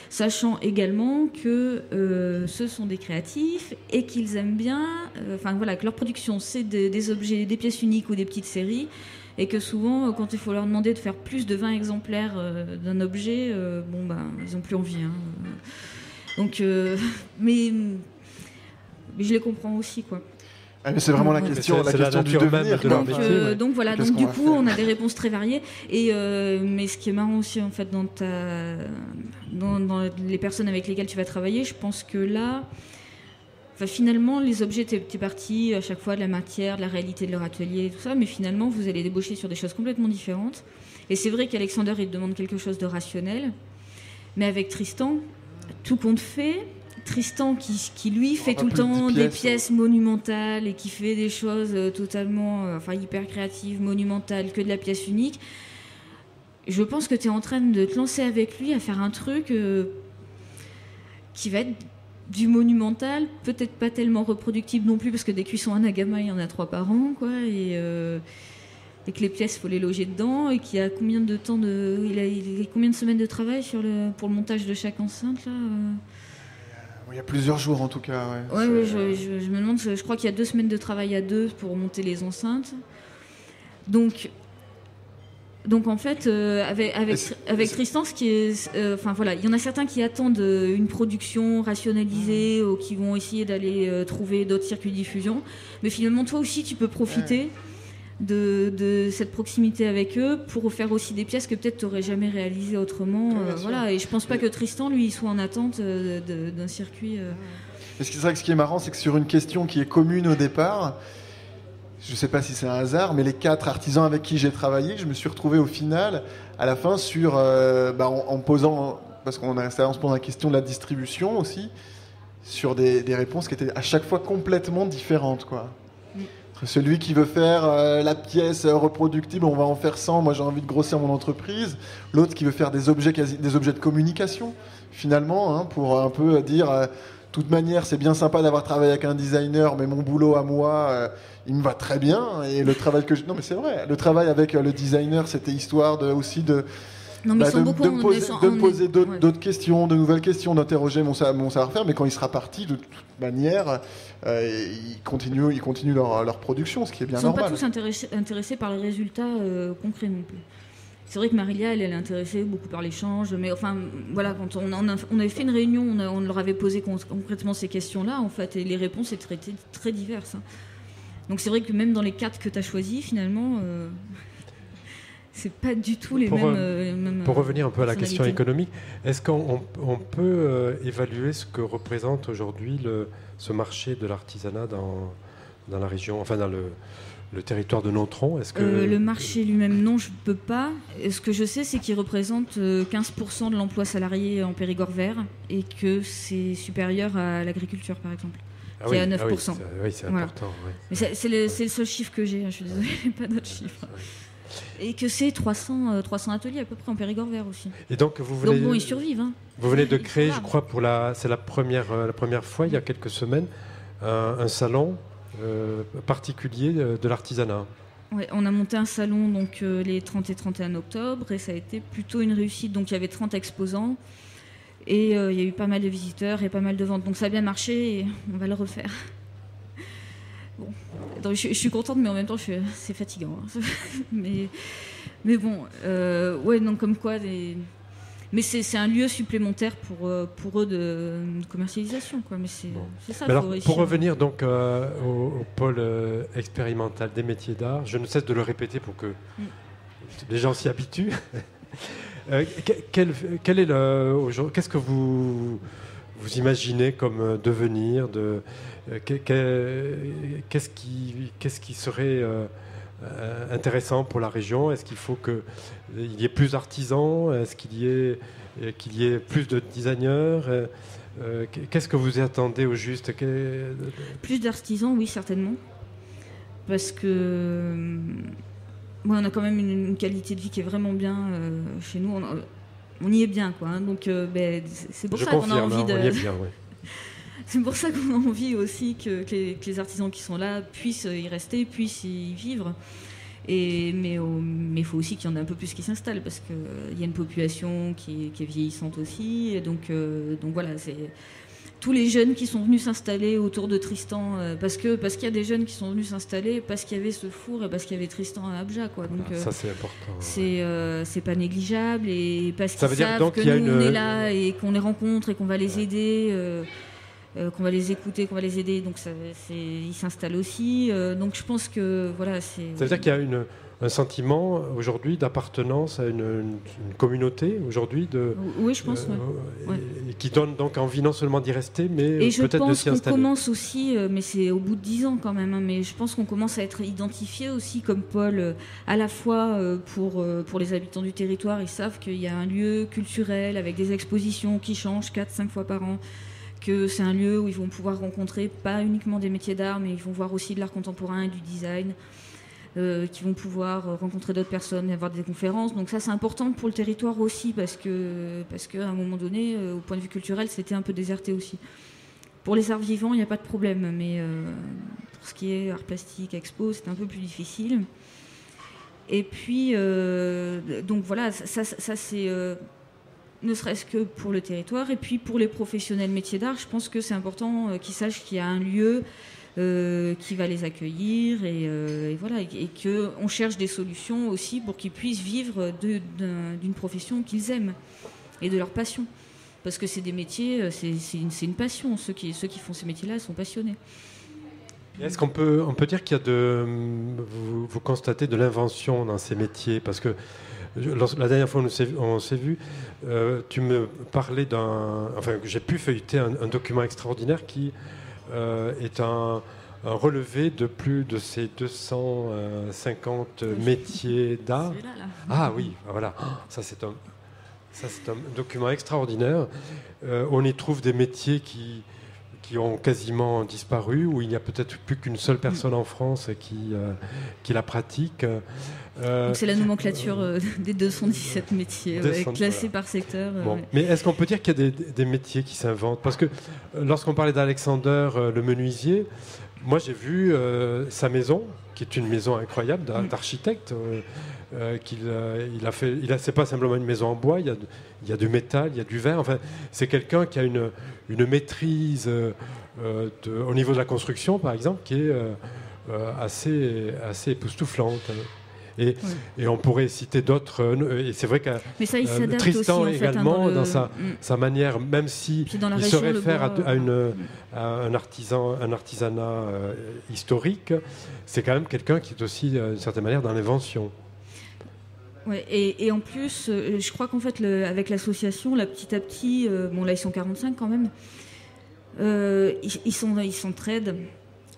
sachant également que ce sont des créatifs et qu'ils aiment bien, que leur production c'est des objets, des pièces uniques ou des petites séries, et que souvent quand il faut leur demander de faire plus de 20 exemplaires d'un objet, ils n'ont plus envie. Donc, mais je les comprends aussi, quoi. Ah, mais c'est vraiment la question du devenir. Donc voilà, donc du coup, on a des réponses très variées. Mais ce qui est marrant aussi, en fait, dans les personnes avec lesquelles tu vas travailler, je pense que là, finalement, les objets, t'es parti à chaque fois de la matière, de la réalité de leur atelier, tout ça, mais finalement, vous allez débaucher sur des choses complètement différentes. Et c'est vrai qu'Alexander, il te demande quelque chose de rationnel, mais avec Tristan, tout compte fait. Tristan qui lui fait tout le temps des pièces monumentales et qui fait des choses totalement hyper créatives, monumentales, que de la pièce unique. Je pense que tu es en train de te lancer avec lui à faire un truc qui va être du monumental, peut-être pas tellement reproductible non plus, parce que des cuissons Anagama, il y en a 3 par an, quoi, et que les pièces, il faut les loger dedans, et qu'il y a combien de temps il a combien de semaines de travail pour le montage de chaque enceinte, là Il y a plusieurs jours en tout cas. Ouais, je me demande, je crois qu'il y a 2 semaines de travail à 2 pour monter les enceintes. Donc en fait, avec Tristan, ce qui est, il y en a certains qui attendent une production rationalisée ou qui vont essayer d'aller trouver d'autres circuits de diffusion. Mais finalement, toi aussi, tu peux profiter de cette proximité avec eux pour faire aussi des pièces que peut-être tu n'aurais jamais réalisées autrement. Et je pense pas que Tristan, lui, il soit en attente d'un circuit. C'est vrai que ce qui est marrant, c'est que sur une question qui est commune au départ, je ne sais pas si c'est un hasard, mais les 4 artisans avec qui j'ai travaillé, je me suis retrouvé au final, à la fin, sur en posant, parce qu'on se pose la question de la distribution aussi, sur des réponses qui étaient à chaque fois complètement différentes, quoi. Celui qui veut faire la pièce reproductible, on va en faire 100, moi j'ai envie de grossir mon entreprise. L'autre qui veut faire des objets de communication, finalement, pour un peu dire, de toute manière, c'est bien sympa d'avoir travaillé avec un designer, mais mon boulot à moi, il me va très bien. Et le travail non mais c'est vrai, le travail avec le designer, c'était histoire aussi de... Non, mais de me poser d'autres questions, de nouvelles questions, d'interroger mon savoir-faire, mais quand il sera parti, de toute manière, ils continuent leur production, ce qui est bien normal. Ils ne sont pas tous intéressés par les résultats concrets non plus. C'est vrai que Marilia, elle est intéressée beaucoup par l'échange, mais quand on avait fait une réunion, on leur avait posé concrètement ces questions-là, en fait, et les réponses étaient très diverses. Donc c'est vrai que même dans les 4 que tu as choisis, finalement... c'est pas du tout les mêmes... Pour revenir un peu à la question économique, est-ce qu'on peut évaluer ce que représente aujourd'hui ce marché de l'artisanat dans la région, dans le territoire de Nontron? Le marché lui-même, non, je ne peux pas. Ce que je sais, c'est qu'il représente 15% de l'emploi salarié en Périgord vert et que c'est supérieur à l'agriculture, par exemple. Qui est à 9%. Oui, c'est important. Oui. Mais c'est le seul chiffre que j'ai, je suis désolée, pas d'autres chiffres. Et que c'est 300 ateliers à peu près en Périgord vert aussi. Et donc ils survivent. Vous venez de créer, je crois, c'est la première fois, il y a quelques semaines, un salon particulier de l'artisanat. Ouais, on a monté un salon les 30 et 31 octobre et ça a été plutôt une réussite. Donc il y avait 30 exposants et il y a eu pas mal de visiteurs et pas mal de ventes. Donc ça a bien marché et on va le refaire. Bon, donc, je suis contente, mais en même temps, c'est fatigant. mais bon, donc comme quoi, mais c'est un lieu supplémentaire pour eux de commercialisation, quoi. Mais c'est ça. Alors, pour revenir donc au pôle expérimental des métiers d'art, je ne cesse de le répéter pour que les gens s'y habituent. Qu'est-ce que vous imaginez comme devenir qu'est-ce qui serait intéressant pour la région? Est-ce qu'il faut qu'il y ait plus d'artisans? Est-ce qu'il y ait plus de designers? Qu'est-ce que vous attendez au juste? Plus d'artisans, oui, certainement. Parce que on a quand même une qualité de vie qui est vraiment bien chez nous. On y est bien, quoi. Donc, c'est pour ça qu'on a envie de... On y est bien, oui. C'est pour ça qu'on a envie aussi que les artisans qui sont là puissent y rester, puissent y vivre. Mais il faut aussi qu'il y en ait un peu plus qui s'installent, parce qu'il y a une population qui est vieillissante aussi. Et donc voilà, c'est tous les jeunes qui sont venus s'installer autour de Tristan, parce qu'il y a des jeunes qui sont venus s'installer parce qu'il y avait ce four et parce qu'il y avait Tristan à Abja, quoi. Donc ça c'est important. c'est pas négligeable, et parce Ça qu'ils veut dire savent donc que qu'il y a nous on est là et qu'on les rencontre et qu'on va les aider, qu'on va les écouter, qu'on va les aider. Donc ils s'installent aussi. Donc je pense que voilà, c'est. Ça veut dire qu'il y a un sentiment aujourd'hui d'appartenance à une communauté aujourd'hui oui, je pense, ouais. Qui donne donc envie non seulement d'y rester, mais et peut-être de s'y installer. Je pense qu'on commence aussi, mais c'est au bout de 10 ans quand même, hein, mais je pense qu'on commence à être identifié aussi comme pôle, à la fois pour les habitants du territoire. Ils savent qu'il y a un lieu culturel avec des expositions qui changent 4-5 fois par an, que c'est un lieu où ils vont pouvoir rencontrer pas uniquement des métiers d'art, mais ils vont voir aussi de l'art contemporain et du design, qui vont pouvoir rencontrer d'autres personnes et avoir des conférences. Donc ça, c'est important pour le territoire aussi, parce qu'à un moment donné, au point de vue culturel, c'était un peu déserté aussi. Pour les arts vivants, il n'y a pas de problème, mais pour ce qui est art plastique, expo, c'est un peu plus difficile. Et puis, donc voilà, ça c'est... ne serait-ce que pour le territoire, et puis pour les professionnels métiers d'art, je pense que c'est important qu'ils sachent qu'il y a un lieu qui va les accueillir, et voilà, et qu'on cherche des solutions aussi pour qu'ils puissent vivre d'une profession qu'ils aiment et de leur passion, parce que c'est des métiers, c'est une passion. Ceux qui font ces métiers-là sont passionnés. Est-ce qu'on peut dire qu'il y a vous constatez de l'invention dans ces métiers, parce que la dernière fois on s'est vu, tu me parlais j'ai pu feuilleter un document extraordinaire qui est un relevé de plus de ces 250 métiers d'art. Ah oui, voilà. Ça c'est un document extraordinaire. On y trouve des métiers qui ont quasiment disparu, où il n'y a peut-être plus qu'une seule personne en France qui la pratique. Donc c'est la nomenclature des 217 métiers, classés par secteur. Bon. Mais est-ce qu'on peut dire qu'il y a des métiers qui s'inventent ? Parce que lorsqu'on parlait d'Alexander le menuisier, moi j'ai vu sa maison, qui est une maison incroyable d'architecte, c'est pas simplement une maison en bois, il y a du métal, il y a du verre. Enfin, c'est quelqu'un qui a une maîtrise au niveau de la construction, par exemple, qui est assez époustouflante. Et on pourrait citer d'autres. Et c'est vrai que Tristan aussi, également, dans sa manière, même si il se réfère à un artisanat historique, c'est quand même quelqu'un qui est aussi, d'une certaine manière, dans l'invention. Ouais, et en plus, je crois qu'en fait, avec l'association, là, petit à petit, là ils sont 45 quand même, ils s'entraident,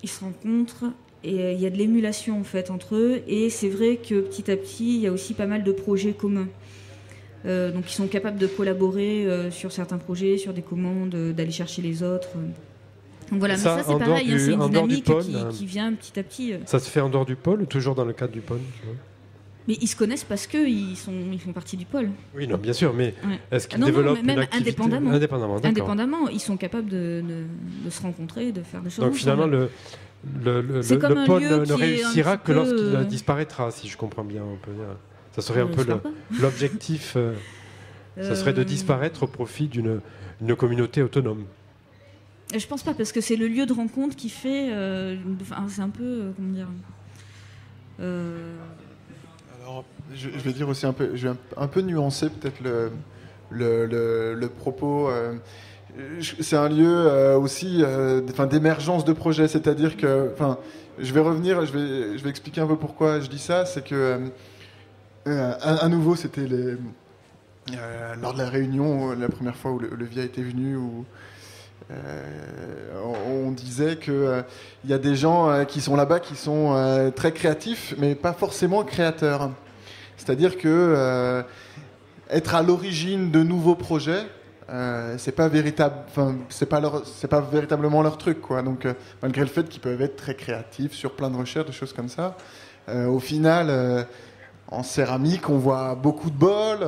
ils se rencontrent, et il y a de l'émulation en fait entre eux, et c'est vrai que petit à petit, il y a aussi pas mal de projets communs. Donc ils sont capables de collaborer sur certains projets, sur des commandes, d'aller chercher les autres. Donc voilà, mais ça c'est pareil, c'est une dynamique qui vient petit à petit. Ça se fait en dehors du pôle ou toujours dans le cadre du pôle ? Mais ils se connaissent parce qu'ils font partie du pôle. Oui, non, bien sûr, mais est-ce qu'ils développent une activité indépendamment, ils sont capables de se rencontrer, de faire des choses. Donc finalement, le pôle ne réussira que lorsqu'il disparaîtra, si je comprends bien. On peut dire. Ça serait un peu l'objectif, ça serait de disparaître au profit d'une communauté autonome. Je pense pas, parce que c'est le lieu de rencontre qui fait... c'est un peu... comment dire Alors, je vais dire aussi je vais un peu nuancer peut-être le propos. C'est un lieu aussi d'émergence de projets, c'est-à-dire que... je vais expliquer un peu pourquoi je dis ça. C'est que, à nouveau, c'était lors de la réunion, la première fois où le VIA était venu, où on disait qu'il y a des gens qui sont là-bas qui sont très créatifs, mais pas forcément créateurs. C'est-à-dire que être à l'origine de nouveaux projets, c'est pas véritablement leur truc, quoi. Donc malgré le fait qu'ils peuvent être très créatifs sur plein de recherches, des choses comme ça, au final, en céramique, on voit beaucoup de bols.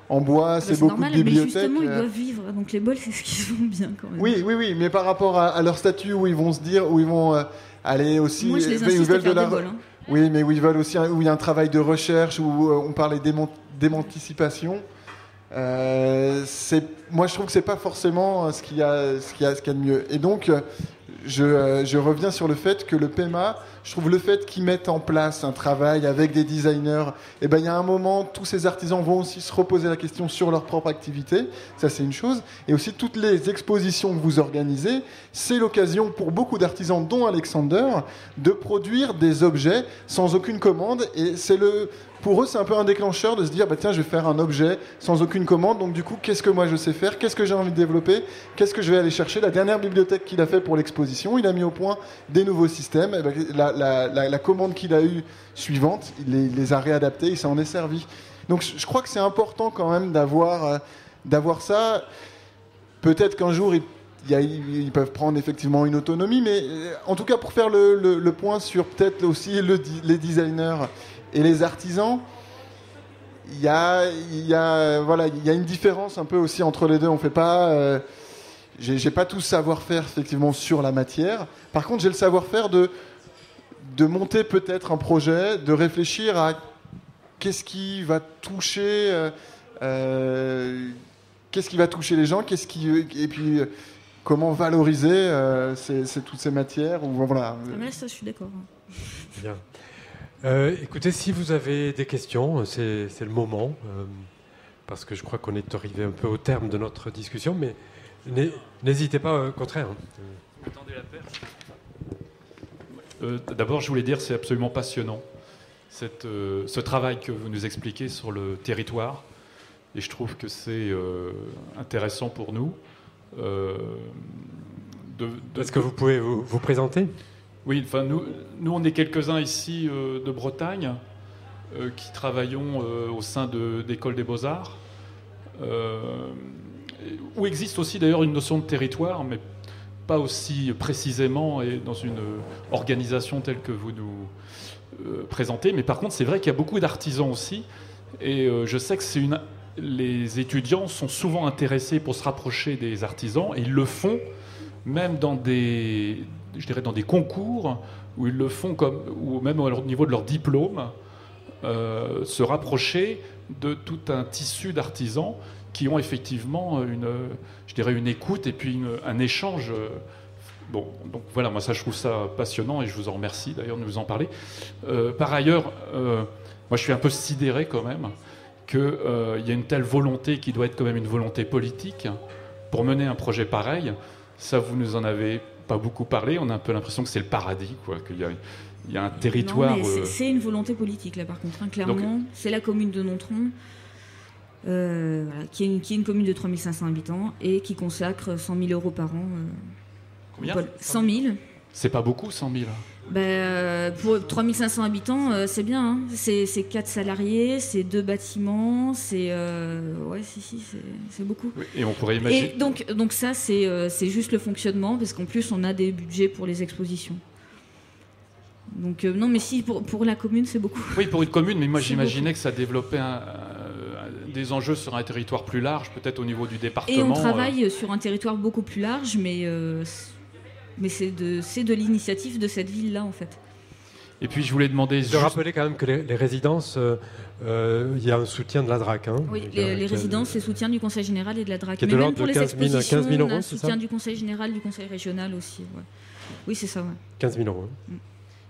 En bois, c'est beaucoup normal, de bibliothèques. Mais justement, ils doivent vivre, donc les bols, c'est ce qu'ils font bien quand même. Oui, mais par rapport à leur statut, où ils vont se dire, où ils vont aller aussi... Moi, je les insiste à faire des bols. Oui, mais où ils veulent aussi, où il y a un travail de recherche, où on parlait d'émancipation. Moi, je trouve que c'est pas forcément ce qu'il y a de mieux. Et donc, je reviens sur le fait que le PEMA, je trouve le fait qu'ils mettent en place un travail avec des designers, et ben il y a un moment, tous ces artisans vont aussi se reposer la question sur leur propre activité. Ça, c'est une chose. Et aussi, toutes les expositions que vous organisez, c'est l'occasion pour beaucoup d'artisans, dont Alexander, de produire des objets sans aucune commande. Et pour eux, c'est un peu un déclencheur de se dire, bah, tiens, je vais faire un objet sans aucune commande. Donc, du coup, qu'est-ce que moi je sais faire? Qu'est-ce que j'ai envie de développer? Qu'est-ce que je vais aller chercher? La dernière bibliothèque qu'il a fait pour l'exposition, il a mis au point des nouveaux systèmes. Et ben, la commande qu'il a eue suivante, il les a réadaptés, il s'en est servi. Donc, je crois que c'est important quand même d'avoir ça. Peut-être qu'un jour, ils peuvent prendre effectivement une autonomie, mais en tout cas, pour faire le point sur peut-être aussi les designers et les artisans, il y a une différence un peu aussi entre les deux. On fait pas, j'ai pas tout savoir-faire effectivement sur la matière. Par contre, j'ai le savoir-faire de monter peut-être un projet, de réfléchir à qu'est-ce qui va toucher les gens, et puis comment valoriser toutes ces matières. Voilà. Ah, mais ça, je suis d'accord. Bien. Écoutez, si vous avez des questions, c'est le moment, parce que je crois qu'on est arrivé un peu au terme de notre discussion, mais n'hésitez pas, au contraire. Vous tendez la perche. D'abord, je voulais dire, c'est absolument passionnant, ce travail que vous nous expliquez sur le territoire, et je trouve que c'est intéressant pour nous. Est-ce que vous pouvez vous présenter ? Oui, enfin, nous, on est quelques-uns ici de Bretagne qui travaillons au sein d'École des Beaux-Arts, où existe aussi d'ailleurs une notion de territoire, mais pas aussi précisément et dans une organisation telle que vous nous présentez. Mais par contre, c'est vrai qu'il y a beaucoup d'artisans aussi, et je sais que les étudiants sont souvent intéressés pour se rapprocher des artisans, et ils le font même dans des concours où ils le font ou même au niveau de leur diplôme, se rapprocher de tout un tissu d'artisans qui ont effectivement une écoute et puis un échange. Bon, donc voilà, moi ça je trouve ça passionnant et je vous en remercie d'ailleurs de nous en parler. Par ailleurs, moi je suis un peu sidéré quand même qu'il y a une telle volonté qui doit être quand même une volonté politique pour mener un projet pareil. Ça, vous nous en avez pas beaucoup parlé. On a un peu l'impression que c'est le paradis, quoi, qu'il y a un territoire. Non, mais c'est une volonté politique là, par contre, hein, clairement. Donc, c'est la commune de Nontron, qui est une commune de 3500 habitants et qui consacre 100 000 euros par an. Combien ? 100 000. C'est pas beaucoup, 100 000. Pour 3500 habitants, c'est bien. Hein. C'est 4 salariés, c'est 2 bâtiments, c'est c'est beaucoup. Oui, et on pourrait imaginer. Et donc ça, c'est juste le fonctionnement, parce qu'en plus, on a des budgets pour les expositions. Donc non, mais si, pour la commune, c'est beaucoup. Oui, pour une commune, mais moi j'imaginais que ça développait des enjeux sur un territoire plus large, peut-être au niveau du département. Et on travaille sur un territoire beaucoup plus large, mais c'est de l'initiative de cette ville-là, en fait. Et puis je voulais demander... De rappeler quand même que les résidences, il y a un soutien de la DRAC. Hein. Oui, les résidences, c'est soutien du Conseil général et de la DRAC. Qui est de l'ordre de 15 000 euros, on a soutien du Conseil général, du Conseil régional aussi. Ouais. Oui, c'est ça. Ouais. 15 000 euros.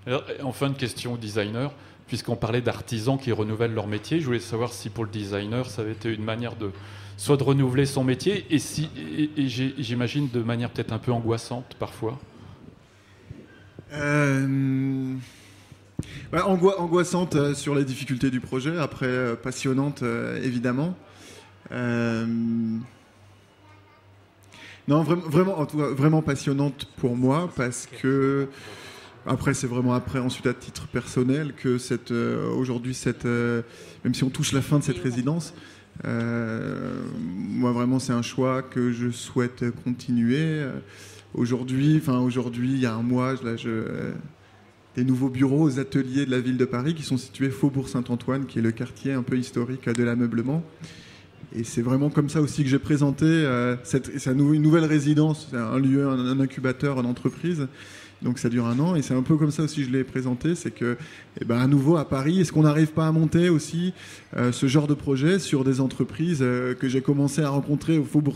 Alors, enfin, une question au designer. Puisqu'on parlait d'artisans qui renouvellent leur métier, je voulais savoir si pour le designer, ça avait été une manière soit de renouveler son métier, et j'imagine de manière peut-être un peu angoissante parfois. Angoissante sur les difficultés du projet, après passionnante évidemment. Non, vraiment, en tout cas, vraiment passionnante pour moi, parce que après c'est vraiment ensuite à titre personnel que aujourd'hui même si on touche la fin de cette résidence, moi vraiment c'est un choix que je souhaite continuer. Aujourd'hui, il y a un mois, des nouveaux bureaux aux ateliers de la ville de Paris qui sont situés Faubourg Saint-Antoine, qui est le quartier un peu historique de l'ameublement. Et c'est vraiment comme ça aussi que j'ai présenté c'est une nouvelle résidence, c'est un lieu, un incubateur, une entreprise. Donc ça dure 1 an et c'est un peu comme ça aussi que je l'ai présenté, c'est que à nouveau à Paris, est-ce qu'on n'arrive pas à monter aussi ce genre de projet sur des entreprises que j'ai commencé à rencontrer au Faubourg